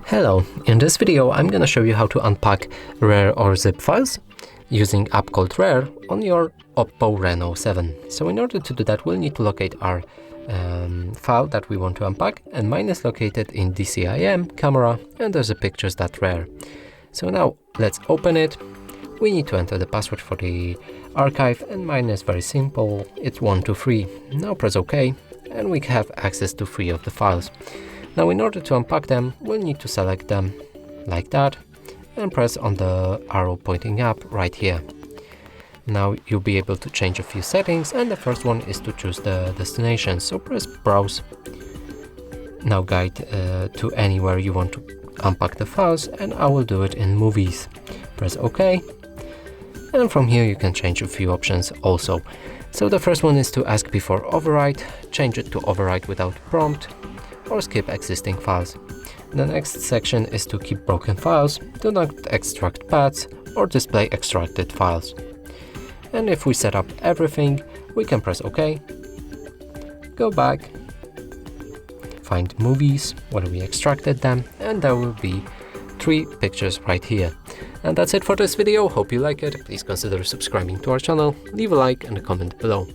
Hello, in this video I'm gonna show you how to unpack RAR or zip files using app called RAR on your OPPO Reno 7. So in order to do that, we'll need to locate our file that we want to unpack, and mine is located in DCIM camera, and there's a pictures.rar. So now let's open it. We need to enter the password for the archive, and mine is very simple, it's 123. Now press OK, and we have access to 3 of the files. Now in order to unpack them, we'll need to select them like that and press on the arrow pointing up right here. Now you'll be able to change a few settings, and the first one is to choose the destination. So press browse, now guide to anywhere you want to unpack the files, and I will do it in movies. Press OK, and from here you can change a few options also. So the first one is to ask before overwrite, change it to overwrite without prompt, or skip existing files. The next section is to keep broken files, do not extract paths, or display extracted files. And if we set up everything, we can press OK, go back, find movies where we extracted them, and there will be 3 pictures right here. And that's it for this video. Hope you like it. Please consider subscribing to our channel, leave a like and a comment below.